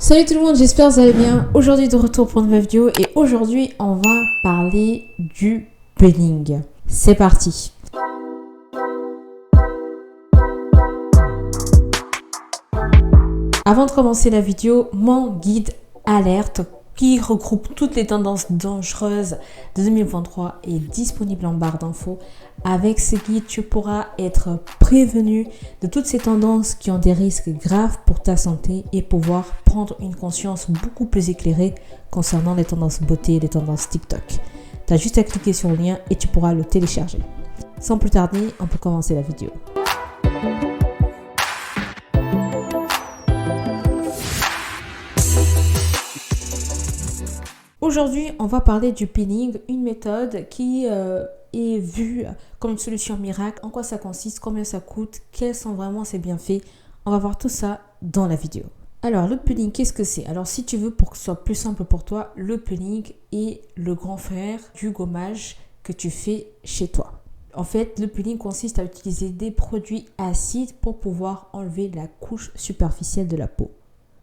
Salut tout le monde, j'espère que vous allez bien. Aujourd'hui de retour pour une nouvelle vidéo et aujourd'hui on va parler du peeling. C'est parti. Avant de commencer la vidéo, mon guide alerte qui regroupe toutes les tendances dangereuses de 2023 est disponible en barre d'infos. Avec ce guide, tu pourras être prévenu de toutes ces tendances qui ont des risques graves pour ta santé et pouvoir prendre une conscience beaucoup plus éclairée concernant les tendances beauté et les tendances TikTok. Tu as juste à cliquer sur le lien et tu pourras le télécharger. Sans plus tarder, on peut commencer la vidéo. Aujourd'hui, on va parler du peeling, une méthode qui est vue comme une solution miracle. En quoi ça consiste, combien ça coûte, quels sont vraiment ses bienfaits. On va voir tout ça dans la vidéo. Alors, le peeling, qu'est-ce que c'est? Alors, si tu veux, pour que ce soit plus simple pour toi, le peeling est le grand frère du gommage que tu fais chez toi. En fait, le peeling consiste à utiliser des produits acides pour pouvoir enlever la couche superficielle de la peau.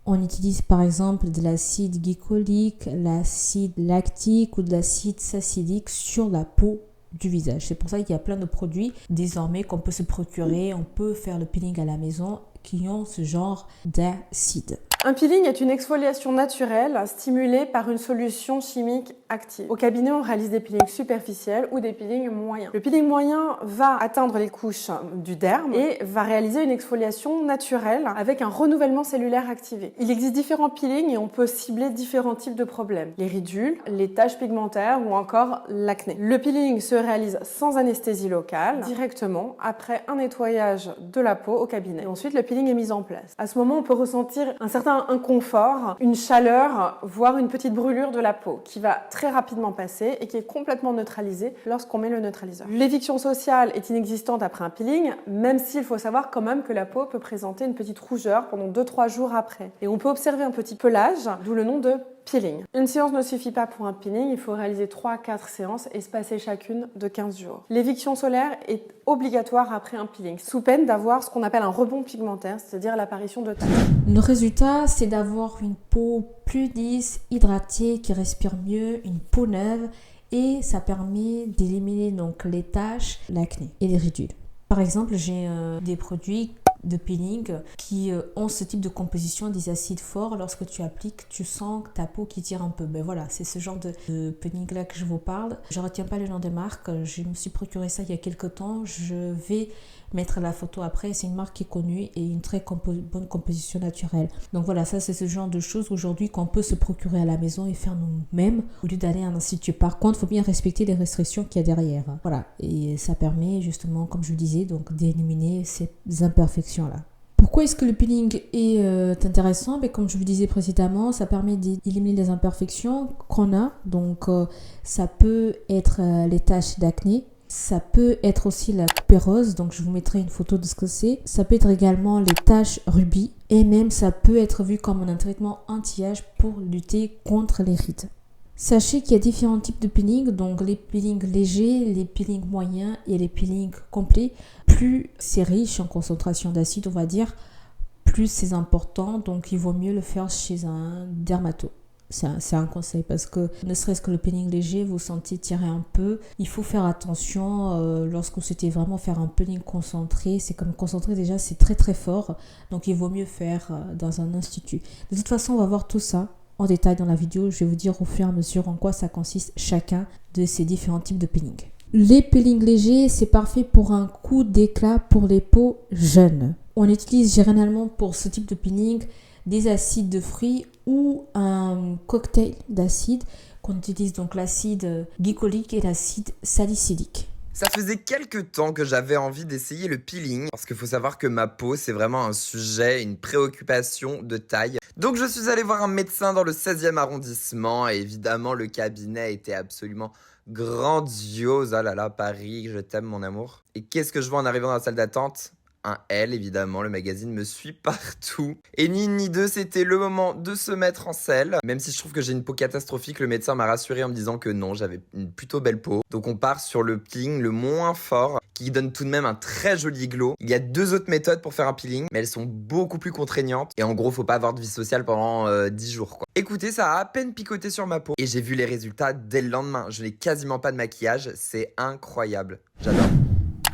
On utilise par exemple de l'acide glycolique, l'acide lactique ou de l'acide salicylique sur la peau du visage. C'est pour ça qu'il y a plein de produits désormais qu'on peut se procurer. On peut faire le peeling à la maison qui ont ce genre d'acide. Un peeling est une exfoliation naturelle stimulée par une solution chimique active. Au cabinet, on réalise des peelings superficiels ou des peelings moyens. Le peeling moyen va atteindre les couches du derme et va réaliser une exfoliation naturelle avec un renouvellement cellulaire activé. Il existe différents peelings et on peut cibler différents types de problèmes. Les ridules, les taches pigmentaires ou encore l'acné. Le peeling se réalise sans anesthésie locale, directement après un nettoyage de la peau au cabinet. Et ensuite, le peeling est mis en place. À ce moment, on peut ressentir un certain inconfort, une chaleur, voire une petite brûlure de la peau qui va très rapidement passer et qui est complètement neutralisée lorsqu'on met le neutraliseur. L'éviction sociale est inexistante après un peeling, même s'il faut savoir quand même que la peau peut présenter une petite rougeur pendant 2-3 jours après. Et on peut observer un petit pelage, d'où le nom de peeling. Une séance ne suffit pas pour un peeling, il faut réaliser 3-4 séances espacées chacune de 15 jours. L'éviction solaire est obligatoire après un peeling, sous peine d'avoir ce qu'on appelle un rebond pigmentaire, c'est-à-dire l'apparition de taches. Le résultat, c'est d'avoir une peau plus lisse, hydratée, qui respire mieux, une peau neuve et ça permet d'éliminer donc les taches, l'acné et les ridules. Par exemple, j'ai des produits de peeling qui ont ce type de composition, des acides forts. Lorsque tu appliques, tu sens ta peau qui tire un peu. Ben voilà, c'est ce genre de peeling là que je vous parle. Je ne retiens pas le nom de marque. Je me suis procuré ça il y a quelques temps. Je vais mettre la photo après. C'est une marque qui est connue et une très bonne composition naturelle. Donc voilà, ça c'est ce genre de choses aujourd'hui qu'on peut se procurer à la maison et faire nous-mêmes au lieu d'aller à un institut. Par contre, il faut bien respecter les restrictions qu'il y a derrière. Voilà, et ça permet justement, comme je le disais, donc d'éliminer ces imperfections là. Pourquoi est-ce que le peeling est intéressant? Comme je vous disais précédemment, ça permet d'éliminer les imperfections qu'on a. Donc ça peut être les taches d'acné. Ça peut être aussi la coupérose, donc je vous mettrai une photo de ce que c'est. Ça peut être également les taches rubis et même ça peut être vu comme un traitement anti-âge pour lutter contre les rides. Sachez qu'il y a différents types de peeling, donc les peelings légers, les peelings moyens et les peelings complets. Plus c'est riche en concentration d'acide, on va dire, plus c'est important, donc il vaut mieux le faire chez un dermato. C'est un conseil parce que ne serait-ce que le peeling léger, vous sentez tirer un peu. Il faut faire attention lorsque vous souhaitez vraiment faire un peeling concentré. C'est comme concentré déjà, c'est très très fort. Donc il vaut mieux faire dans un institut. De toute façon, on va voir tout ça en détail dans la vidéo. Je vais vous dire au fur et à mesure en quoi ça consiste chacun de ces différents types de peeling. Les peelings légers, c'est parfait pour un coup d'éclat pour les peaux jeunes. On utilise généralement pour ce type de peeling des acides de fruits ou un cocktail d'acides qu'on utilise, donc l'acide glycolique et l'acide salicylique. Ça faisait quelques temps que j'avais envie d'essayer le peeling parce qu'il faut savoir que ma peau c'est vraiment un sujet, une préoccupation de taille. Donc je suis allé voir un médecin dans le 16e arrondissement et évidemment le cabinet était absolument grandiose. Ah là là, Paris, je t'aime mon amour. Et qu'est-ce que je vois en arrivant dans la salle d'attente? Un L, évidemment, le magazine me suit partout. Et ni une ni deux, c'était le moment de se mettre en selle. Même si je trouve que j'ai une peau catastrophique, le médecin m'a rassuré en me disant que non, j'avais une plutôt belle peau. Donc on part sur le peeling le moins fort. qui donne tout de même un très joli glow. Il y a 2 autres méthodes pour faire un peeling, mais elles sont beaucoup plus contraignantes. Et en gros, faut pas avoir de vie sociale pendant 10 jours, quoi. Écoutez, ça a à peine picoté sur ma peau. Et j'ai vu les résultats dès le lendemain. Je n'ai quasiment pas de maquillage. C'est incroyable. J'adore.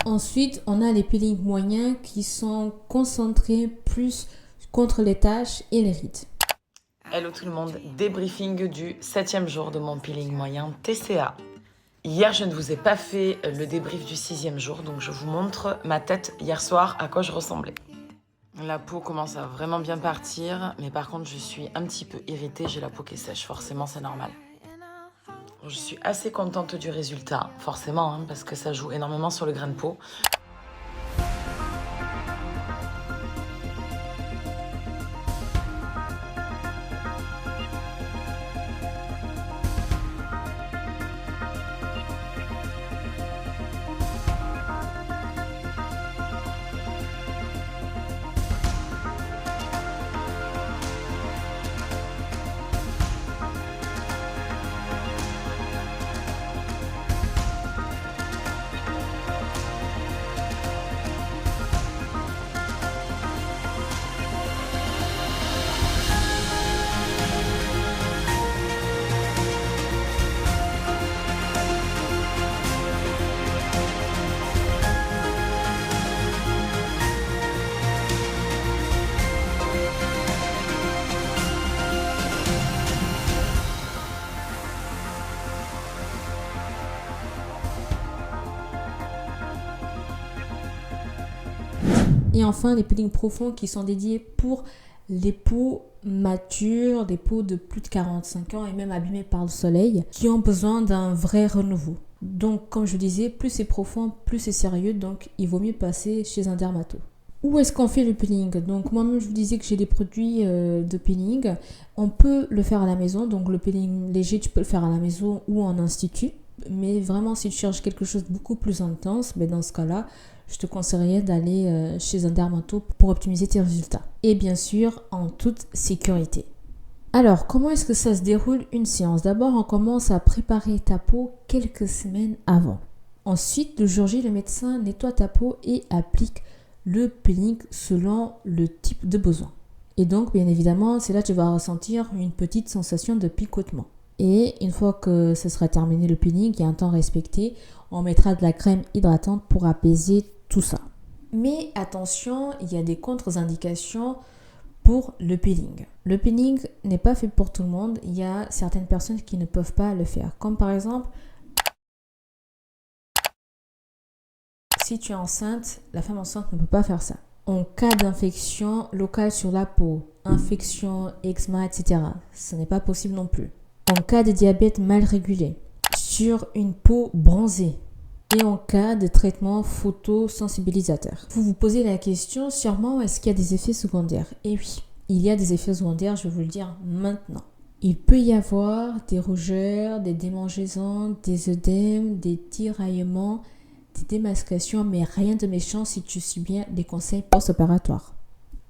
Ensuite, on a les peelings moyens qui sont concentrés plus contre les taches et les rides. Hello tout le monde, débriefing du 7e jour de mon peeling moyen TCA. Hier, je ne vous ai pas fait le débrief du 6e jour, donc je vous montre ma tête hier soir, à quoi je ressemblais. La peau commence à vraiment bien partir, mais par contre, je suis un petit peu irritée, j'ai la peau qui est sèche, forcément, c'est normal. Je suis assez contente du résultat, forcément, hein, parce que ça joue énormément sur le grain de peau. Et enfin, les peelings profonds qui sont dédiés pour les peaux matures, des peaux de plus de 45 ans et même abîmées par le soleil, qui ont besoin d'un vrai renouveau. Donc, comme je disais, plus c'est profond, plus c'est sérieux, donc il vaut mieux passer chez un dermato. Où est-ce qu'on fait le peeling? Donc moi-même je vous disais que j'ai des produits de peeling. On peut le faire à la maison, donc le peeling léger tu peux le faire à la maison ou en institut. Mais vraiment si tu cherches quelque chose de beaucoup plus intense, mais dans ce cas-là, je te conseillerais d'aller chez un dermato pour optimiser tes résultats. Et bien sûr en toute sécurité. Alors comment est-ce que ça se déroule une séance? D'abord on commence à préparer ta peau quelques semaines avant. Ensuite le jour J, le médecin nettoie ta peau et applique le peeling selon le type de besoin. Et donc, bien évidemment, c'est là que tu vas ressentir une petite sensation de picotement. Et une fois que ce sera terminé le peeling, il y a un temps respecté, on mettra de la crème hydratante pour apaiser tout ça. Mais attention, il y a des contre-indications pour le peeling. Le peeling n'est pas fait pour tout le monde. Il y a certaines personnes qui ne peuvent pas le faire. Comme par exemple, si tu es enceinte, la femme enceinte ne peut pas faire ça. En cas d'infection locale sur la peau, infection, eczéma, etc., ce n'est pas possible non plus. En cas de diabète mal régulé, sur une peau bronzée et en cas de traitement photosensibilisateur. Vous vous posez la question sûrement, est-ce qu'il y a des effets secondaires? Et oui, il y a des effets secondaires, je vais vous le dire maintenant. Il peut y avoir des rougeurs, des démangeaisons, des œdèmes, des tiraillements, des démascations, mais rien de méchant si tu suis bien les conseils post-opératoires.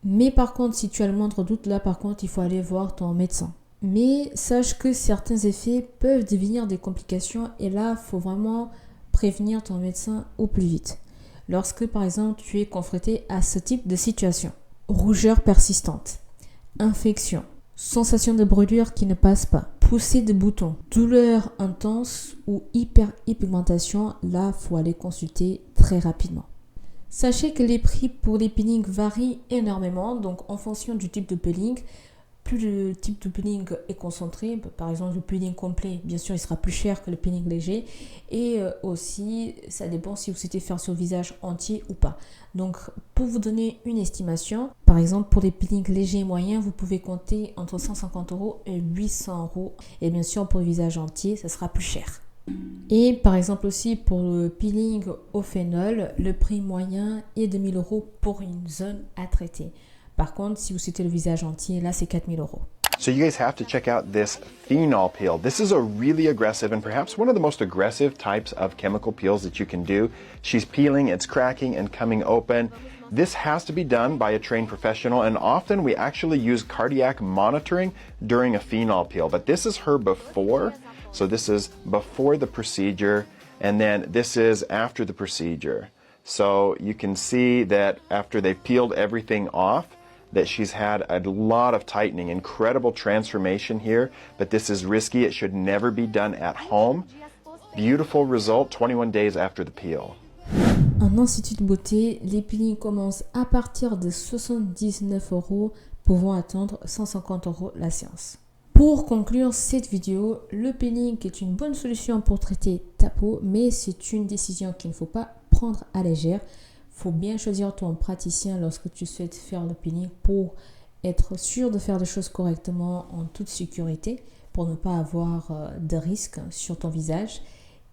Mais par contre, si tu as le moindre doute, là par contre, il faut aller voir ton médecin. Mais sache que certains effets peuvent devenir des complications et là, il faut vraiment prévenir ton médecin au plus vite. Lorsque par exemple, tu es confronté à ce type de situation. Rougeur persistante, infection, sensation de brûlure qui ne passe pas, poussée de boutons, douleur intense ou hyperpigmentation, là, il faut aller consulter très rapidement. Sachez que les prix pour les peelings varient énormément, donc en fonction du type de peeling, plus le type de peeling est concentré, par exemple le peeling complet, bien sûr il sera plus cher que le peeling léger, et aussi ça dépend si vous souhaitez faire sur le visage entier ou pas. Donc pour vous donner une estimation, par exemple pour les peelings légers et moyens, vous pouvez compter entre 150 € et 800 €, et bien sûr pour le visage entier ça sera plus cher. Et par exemple aussi pour le peeling au phénol, le prix moyen est de 1000 € pour une zone à traiter. Par contre, si vous souhaitez le visage entier, là, c'est 4000 €. So you guys have to check out this phenol peel. This is a really aggressive and perhaps one of the most aggressive types of chemical peels that you can do. She's peeling, it's cracking and coming open. This has to be done by a trained professional, and often we actually use cardiac monitoring during a phenol peel. But this is her before, so this is before the procedure, and then this is after the procedure. So you can see that after they peeled everything off, that she's had a lot of tightening, incredible transformation here, but this is risky. It should never be done at home. Beautiful result 21 days after the peel. En institut de beauté, les peelings commencent à partir de 79 €, pouvant atteindre 150 € la séance. Pour conclure cette vidéo, le peeling est une bonne solution pour traiter ta peau, mais c'est une décision qu'il ne faut pas prendre à légère. Il faut bien choisir ton praticien lorsque tu souhaites faire le peeling pour être sûr de faire les choses correctement en toute sécurité, pour ne pas avoir de risques sur ton visage.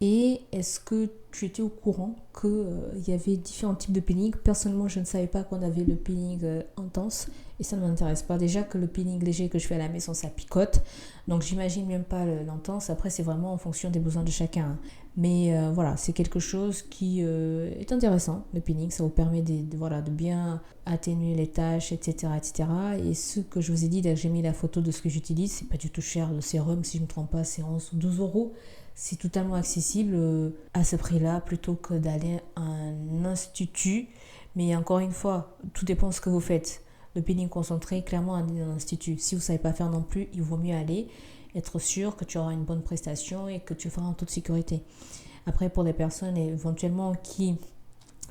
Et est-ce que tu étais au courant qu'il y avait différents types de peeling? Personnellement, je ne savais pas qu'on avait le peeling intense et ça ne m'intéresse pas. Déjà que le peeling léger que je fais à la maison, ça picote. Donc, j'imagine même pas l'intense. Après, c'est vraiment en fonction des besoins de chacun, hein. Mais voilà, c'est quelque chose qui est intéressant, le peeling. Ça vous permet de bien atténuer les taches, etc., etc. Et ce que je vous ai dit, là, j'ai mis la photo de ce que j'utilise. C'est pas du tout cher, le sérum, si je ne me trompe pas, c'est 11 ou 12 €. C'est totalement accessible à ce prix-là plutôt que d'aller à un institut. Mais encore une fois, tout dépend de ce que vous faites. Le peeling concentré, clairement, aller dans un institut. Si vous ne savez pas faire non plus, il vaut mieux aller, être sûr que tu auras une bonne prestation et que tu feras en toute sécurité. Après, pour des personnes éventuellement qui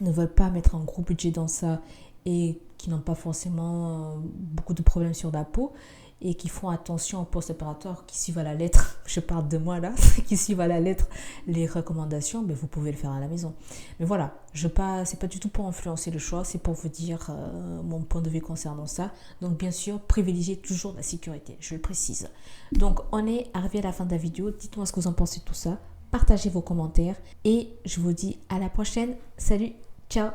ne veulent pas mettre un gros budget dans ça et qui n'ont pas forcément beaucoup de problèmes sur la peau, et qui font attention au post-opératoire, qui suivent à la lettre, je parle de moi là, qui suivent à la lettre les recommandations, mais vous pouvez le faire à la maison. Mais voilà, c'est pas du tout pour influencer le choix, c'est pour vous dire mon point de vue concernant ça. Donc bien sûr, privilégiez toujours la sécurité, je le précise. Donc on est arrivé à la fin de la vidéo, dites-moi ce que vous en pensez de tout ça, partagez vos commentaires et je vous dis à la prochaine. Salut, ciao.